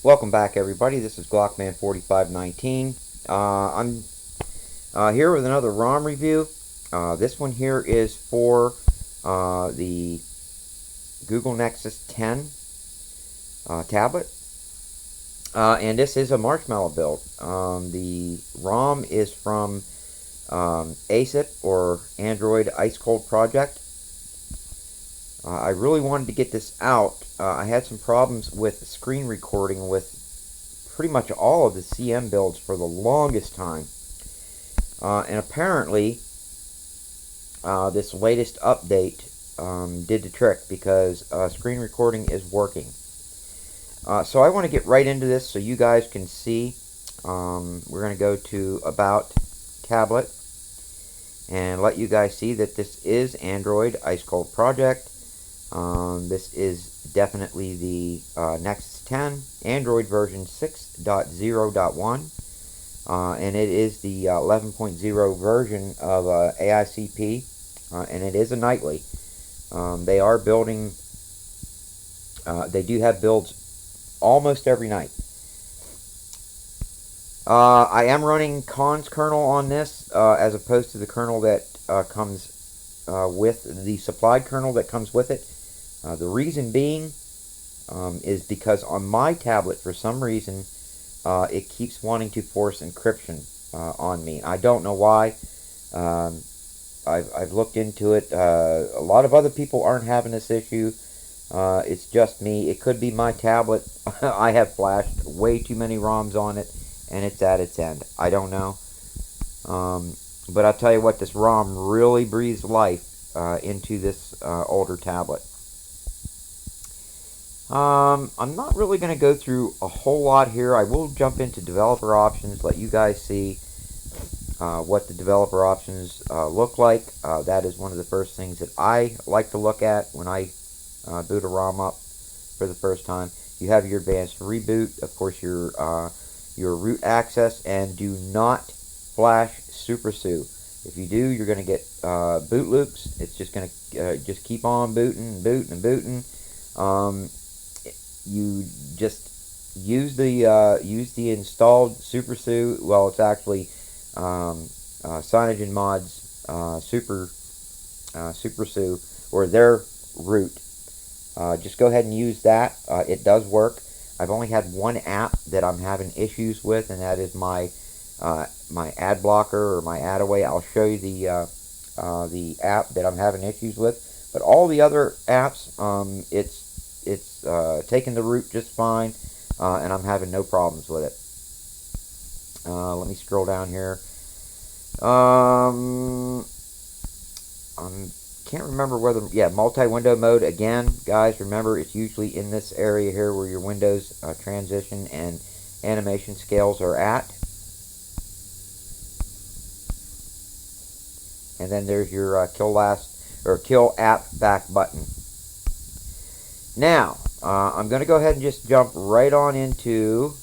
Welcome back, everybody. This is Glockman4519. I'm here with another ROM review. This one here is for the Google Nexus 10 tablet. And this is a Marshmallow build. The ROM is from AICP, or Android Ice Cold Project. I really wanted to get this out. I had some problems with screen recording with pretty much all of the CM builds for the longest time. And apparently, this latest update did the trick, because screen recording is working. So I want to get right into this so you guys can see. We're going to go to About Tablet and let you guys see that this is Android Ice Cold Project. This is definitely the Nexus 10 Android version 6.0.1, and it is the 11.0 version of AICP, and it is a nightly. They are building, they do have builds almost every night. I am running Con's kernel on this, as opposed to the kernel that comes with the supplied kernel that comes with it. The reason being is because on my tablet, for some reason, it keeps wanting to force encryption on me. I don't know why. I've looked into it. A lot of other people aren't having this issue. It's just me. It could be my tablet. I have flashed way too many ROMs on it, and it's at its end. I don't know. But I'll tell you what, this ROM really breathes life into this older tablet. I'm not really going to go through a whole lot here. I will jump into developer options, let you guys see what the developer options look like. That is one of the first things that I like to look at when I boot a ROM up for the first time. You have your advanced reboot, of course, your root access, and do not flash SuperSU. If you do, you're going to get boot loops. It's just going to just keep on booting and booting and booting. You just use the installed SuperSU. Well, it's actually CyanogenMod's SuperSU, or their root. Just go ahead and use that. It does work. I've only had one app that I'm having issues with, and that is my my ad blocker or my ad away. I'll show you the app that I'm having issues with. But all the other apps, it's taking the root just fine, and I'm having no problems with it. Let me scroll down here. I can't remember whether, yeah, multi-window mode. Again, guys, remember, it's usually in this area here where your windows transition and animation scales are at. And then there's your kill app back button. Now, I'm going to go ahead and just jump right on into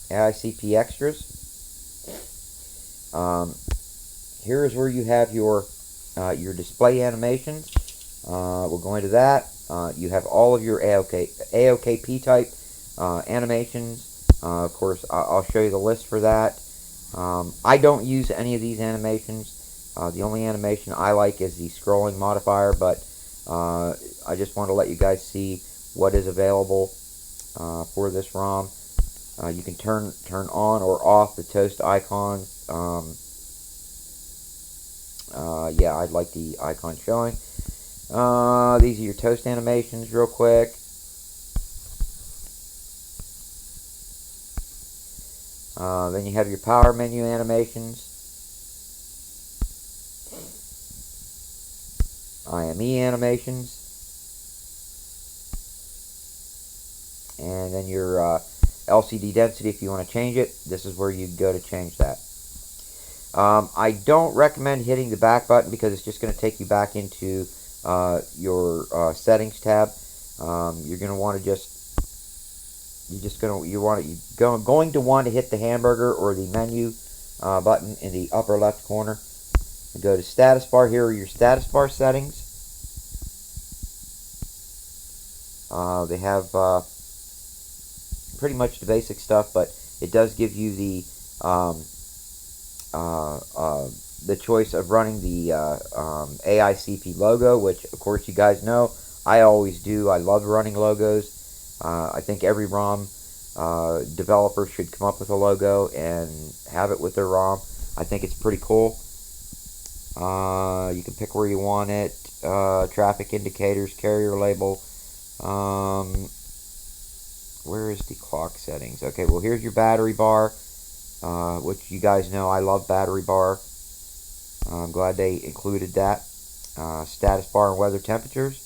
AICP extras. Here is where you have your display animations. We'll go into that. You have all of your AOKP type animations. Of course, I'll show you the list for that. I don't use any of these animations. The only animation I like is the scrolling modifier, but I just want to let you guys see what is available for this ROM. You can turn on or off the toast icons. Yeah, I'd like the icon showing. These are your toast animations real quick. Then you have your power menu animations. IME animations. And then your LCD density, if you want to change it, this is where you go to change that. I don't recommend hitting the back button, because it's just going to take you back into your settings tab. You're going to want to going to want to hit the hamburger or the menu button in the upper left corner. Go to status bar. Here are your status bar settings. They have pretty much the basic stuff, but it does give you the choice of running the AICP logo, which of course you guys know I always do. I love running logos. I think every ROM developer should come up with a logo and have it with their ROM. I think it's pretty cool. You can pick where you want it. Traffic indicators, carrier label. Where is the clock settings? Okay, well here's your battery bar, which you guys know I love battery bar. I'm glad they included that. Status bar and weather temperatures.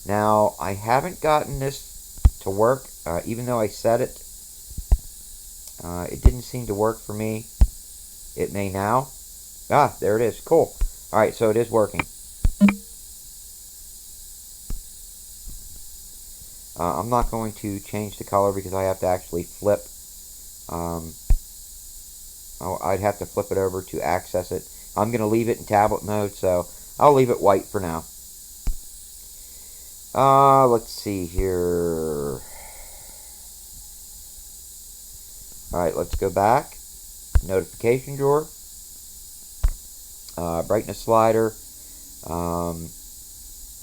Now, I haven't gotten this to work, even though I set it. It didn't seem to work for me. It may now. Ah, there it is. Cool. Alright, so it is working. I'm not going to change the color because I have to actually flip. I'd have to flip it over to access it. I'm going to leave it in tablet mode, so I'll leave it white for now. Let's see here. Alright, let's go back. Notification drawer. Brightness slider.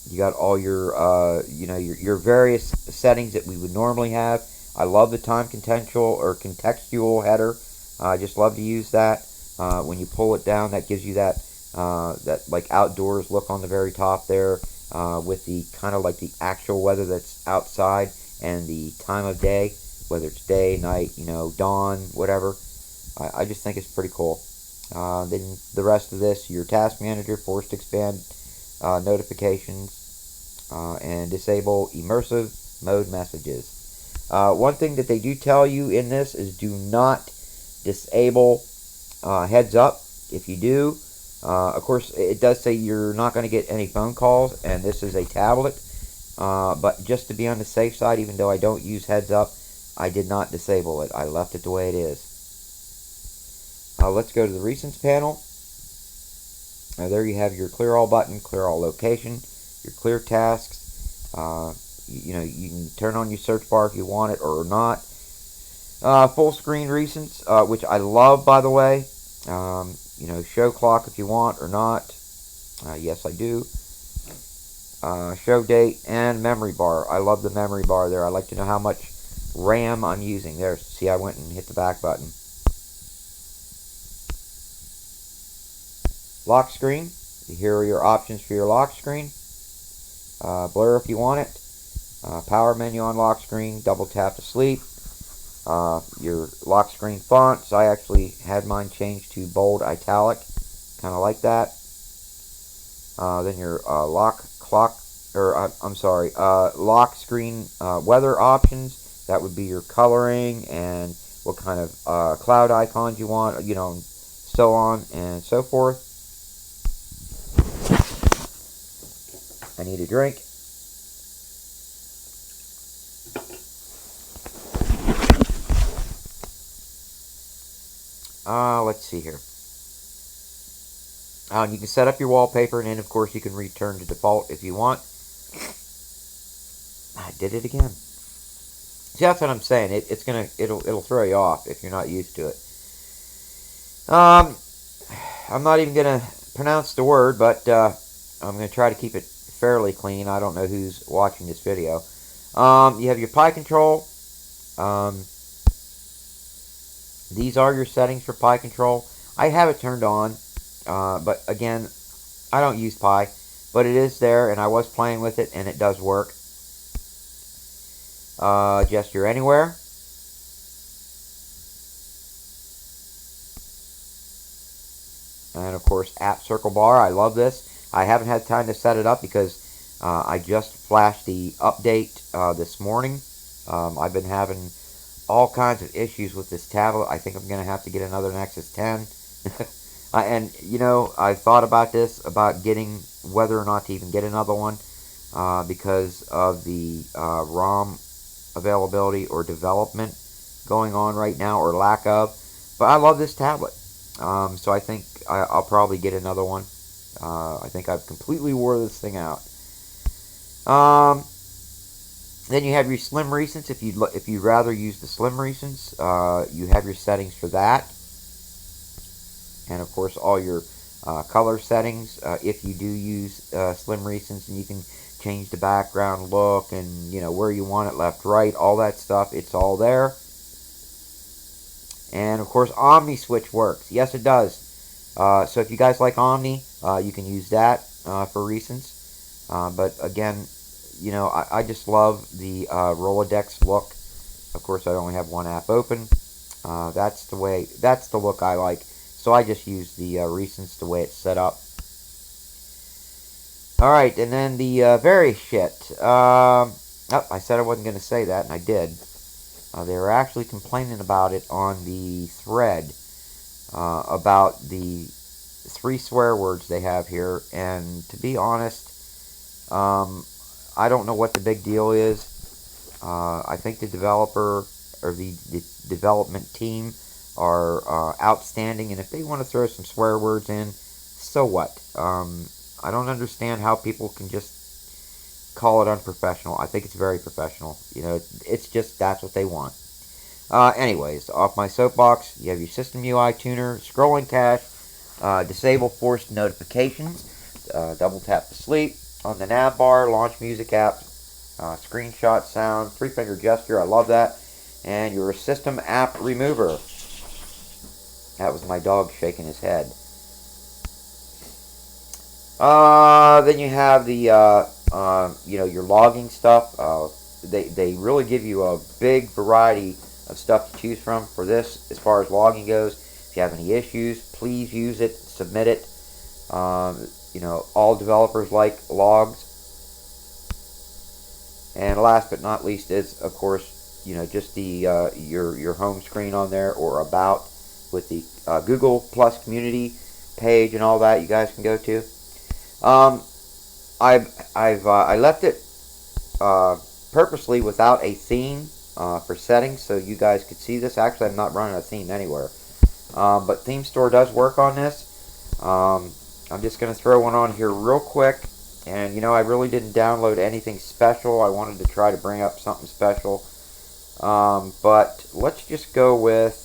You got all your, your various settings that we would normally have. I love the time contextual header. I just love to use that. When you pull it down, that gives you that like outdoors look on the very top there, with the kind of like the actual weather that's outside and the time of day, whether it's day, night, dawn, whatever. I just think it's pretty cool. Then the rest of this, your task manager, forced expand notifications, and disable immersive mode messages. One thing that they do tell you in this is do not disable heads up. If you do, of course it does say you're not going to get any phone calls, and this is a tablet, but just to be on the safe side, even though I don't use heads up, I did not disable it. I left it the way it is. Let's go to the recents panel. Now there you have your clear all button, clear all location, your clear tasks. You can turn on your search bar if you want it or not. Full screen recents, which I love, by the way. Show clock if you want or not. Yes, I do. Show date and memory bar. I love the memory bar there. I like to know how much RAM I'm using. There, see, I went and hit the back button. Lock screen. Here are your options for your lock screen. Blur if you want it. Power menu on lock screen. Double tap to sleep. Your lock screen fonts. I actually had mine changed to bold italic. Kind of like that. Then your lock screen weather options. That would be your coloring and what kind of cloud icons you want, so on and so forth. I need a drink. Let's see here. You can set up your wallpaper, and then of course you can return to default if you want. I did it again. See, that's what I'm saying. It'll throw you off if you're not used to it. I'm not even gonna pronounce the word, but I'm gonna try to keep it fairly clean. I don't know who's watching this video. You have your Pi control. These are your settings for Pi control. I have it turned on, but again, I don't use Pi, but it is there, and I was playing with it, and it does work. Gesture anywhere. And of course, app circle bar. I love this. I haven't had time to set it up because I just flashed the update this morning. I've been having all kinds of issues with this tablet. I think I'm going to have to get another Nexus 10. And, I thought about this, about getting whether or not to even get another one because of the ROM availability or development going on right now, or lack of. But I love this tablet. So I think I'll probably get another one. I think I've completely wore this thing out. Then you have your slim recents. If you'd rather use the slim recents, you have your settings for that, and of course all your color settings. If you do use slim recents, and you can change the background look and where you want it, left, right, all that stuff. It's all there. And of course, Omni Switch works. Yes, it does. So if you guys like Omni, you can use that for recents. But again, I just love the Rolodex look. Of course, I only have one app open. That's the look I like. So I just use the recents the way it's set up. Alright, and then the very shit. Oh, I said I wasn't going to say that, and I did. They were actually complaining about it on the thread about the 3 swear words they have here. And to be honest, I don't know what the big deal is. I think the developer or the development team are outstanding, and if they want to throw some swear words in, so what? I don't understand how people can just call it unprofessional. I think it's very professional. It's just that's what they want. Anyways, off my soapbox, you have your system UI tuner, scrolling cache, disable forced notifications, double tap to sleep. On the nav bar, launch music app, screenshot sound, 3-finger gesture, I love that. And your system app remover. That was my dog shaking his head. Then you have the, your logging stuff. They really give you a big variety of stuff to choose from for this as far as logging goes. If you have any issues, please use it, submit it. All developers like logs. And last but not least is, of course, just the your home screen on there, or about, with the Google Plus community page and all that you guys can go to. I left it purposely without a theme for settings, so you guys could see this. Actually, I'm not running a theme anywhere, but Theme Store does work on this. I'm just going to throw one on here real quick. And, I really didn't download anything special. I wanted to try to bring up something special. But let's just go with,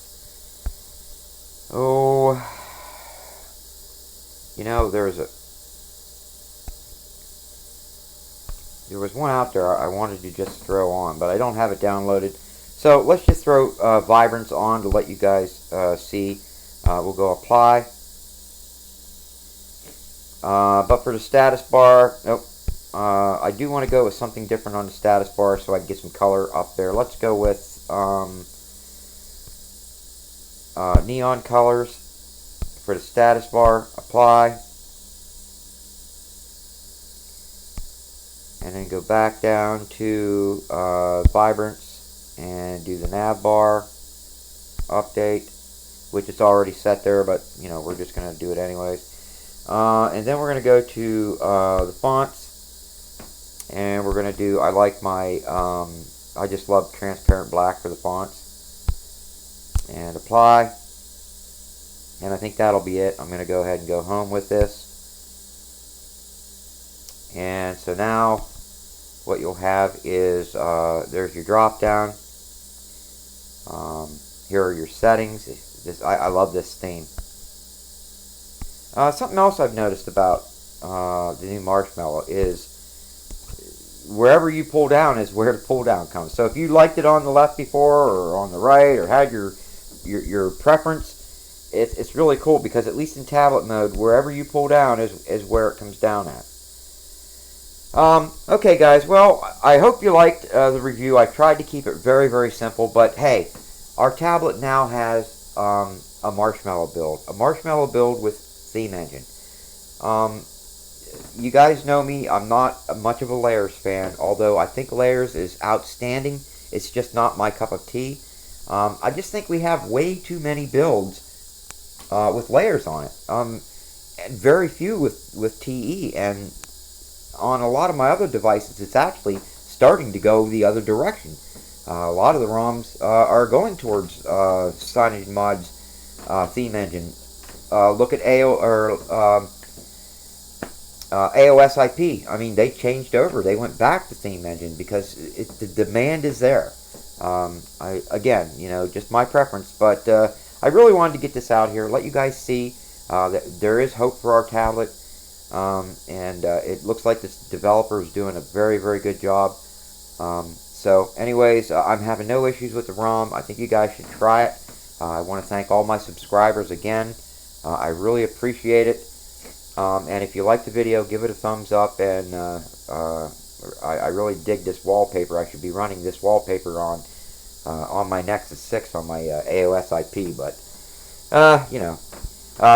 there was one out there I wanted to just throw on, but I don't have it downloaded. So let's just throw Vibrance on to let you guys see. We'll go apply. But for the status bar, nope. I do want to go with something different on the status bar so I can get some color up there. Let's go with neon colors for the status bar. Apply. And then go back down to Vibrance and do the nav bar. Update, which is already set there, but we're just going to do it anyways. And then we're going to go to the fonts, and we're going to do, I like my, I just love transparent black for the fonts, and apply, and I think that'll be it. I'm going to go ahead and go home with this. And so now what you'll have is, there's your drop down. Here are your settings. I love this theme. Something else I've noticed about the new Marshmallow is wherever you pull down is where the pull down comes. So if you liked it on the left before, or on the right, or had your preference, it's really cool, because at least in tablet mode, wherever you pull down is where it comes down at. Okay guys, well, I hope you liked the review. I tried to keep it very, very simple, but hey, our tablet now has a Marshmallow build with Theme Engine. You guys know me, I'm not much of a Layers fan, although I think Layers is outstanding. It's just not my cup of tea. I just think we have way too many builds with Layers on it, and very few with TE, and on a lot of my other devices it's actually starting to go the other direction. A lot of the ROMs are going towards CyanogenMod's Theme Engine. Look at AOSIP, I mean, they changed over. They went back to theme engine because the demand is there. Again, you know, just my preference, but I really wanted to get this out here, let you guys see that there is hope for our tablet, and it looks like this developer is doing a very, very good job. So anyways, I'm having no issues with the ROM. I think you guys should try it. I want to thank all my subscribers again. I really appreciate it. And if you like the video, give it a thumbs up. And I really dig this wallpaper. I should be running this wallpaper on my Nexus 6 on my AOSIP. But, you know.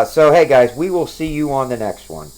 So, hey guys, we will see you on the next one.